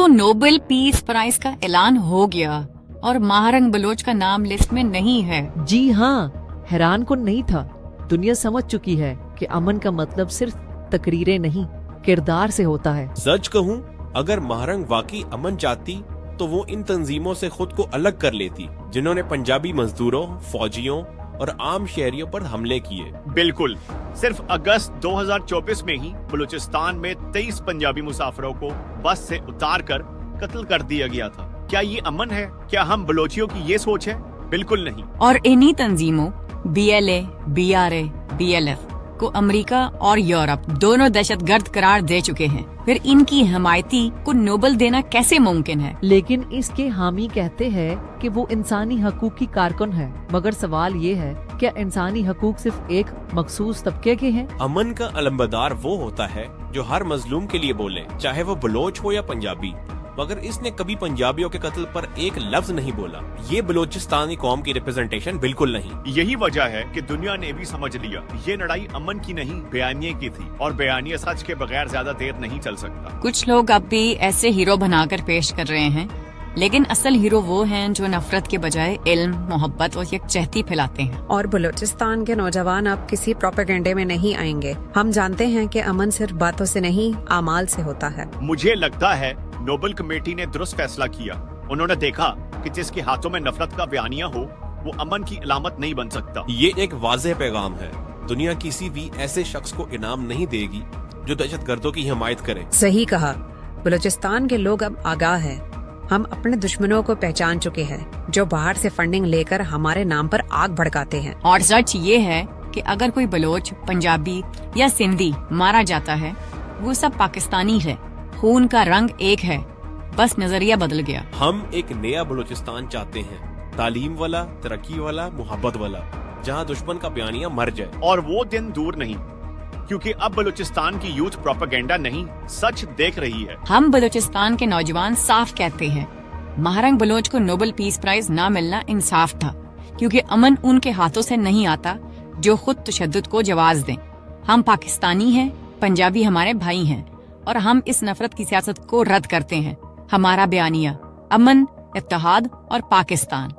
तो Nobel peace prize का ऐलान हो गया और महारंग बलोच का नाम लिस्ट में नहीं है। जी हाँ, हैरान कौन नहीं था। दुनिया समझ चुकी है कि अमन का मतलब सिर्फ तकरीरें नहीं, किरदार से होता है। सच कहूँ, अगर महारंग वाकई अमन चाहती तो वो इन तंजीमों से खुद को अलग कर लेती जिन्होंने पंजाबी मजदूरों, फौजियों और आम शहरियों पर हमले किए। बिल्कुल, सिर्फ अगस्त 2024 में ही बलूचिस्तान में 23 पंजाबी मुसाफिरों को बस से उतार कर कत्ल कर दिया गया था। क्या ये अमन है? क्या हम बलोचियों की ये सोच है? बिल्कुल नहीं। और इन्हीं तंजीमों BLA, BRA, BLF को अमेरिका और यूरोप दोनों दहशतगर्द करार दे चुके हैं। फिर इनकी हमायती को नोबेल देना कैसे मुमकिन है? लेकिन इसके हामी कहते हैं कि वो इंसानी हकूक की कारकुन है। मगर सवाल ये है, क्या इंसानी हकूक सिर्फ एक मखसूस तबके के हैं? अमन का अलंबरदार वो होता है जो हर मजलूम के लिए बोले, चाहे वो बलोच हो या पंजाबी। मगर इसने कभी पंजाबियों के कत्ल पर एक लफ्ज नहीं बोला। ये बलोचिस्तानी कौम की रिप्रेजेंटेशन बिल्कुल नहीं। यही वजह है कि दुनिया ने भी समझ लिया ये लड़ाई अमन की नहीं, बयानिए की थी, और बयानिया सच के बगैर ज्यादा देर नहीं चल सकता। कुछ लोग अब भी ऐसे हीरो बनाकर पेश कर रहे हैं, लेकिन असल हीरो वो हैं जो नफरत के बजाय इल्म, मोहब्बत और यकजहती फैलाते हैं। और बलूचिस्तान के नौजवान अब किसी प्रोपेगेंडे में नहीं आएंगे। हम जानते हैं कि अमन सिर्फ बातों से नहीं, आमाल से होता है। मुझे लगता है नोबेल कमेटी ने दुरुस्त फैसला किया। उन्होंने देखा कि जिसके हाथों में नफरत का बयानिया हो वो अमन की अलामत नहीं बन सकता। ये एक वाज़ेह पैगाम है। दुनिया किसी भी ऐसे शख्स को इनाम नहीं देगी जो दहशतगर्दों की हिमायत करे। सही कहा। बलूचिस्तान के लोग अब आगाह हैं। हम अपने दुश्मनों को पहचान चुके हैं जो बाहर से फंडिंग लेकर हमारे नाम पर आग भड़काते हैं। और सच ये है कि अगर कोई बलोच, पंजाबी या सिंधी मारा जाता है, वो सब पाकिस्तानी है। खून का रंग एक है, बस नजरिया बदल गया। हम एक नया बलूचिस्तान चाहते हैं, तालीम वाला, तरक्की वाला, मोहब्बत वाला, जहाँ दुश्मन का बयानिया मर जाए। और वो दिन दूर नहीं, क्योंकि अब बलूचिस्तान की यूथ प्रोपेगेंडा नहीं, सच देख रही है। हम बलूचिस्तान के नौजवान साफ कहते हैं, महारंग बलोच को नोबेल पीस प्राइज ना मिलना इंसाफ था, क्योंकि अमन उनके हाथों से नहीं आता जो खुद तशद्दुद को जवाब दें। हम पाकिस्तानी हैं, पंजाबी हमारे भाई हैं, और हम इस नफरत की सियासत को रद्द करते हैं। हमारा बयानिया अमन, इत्तेहाद और पाकिस्तान।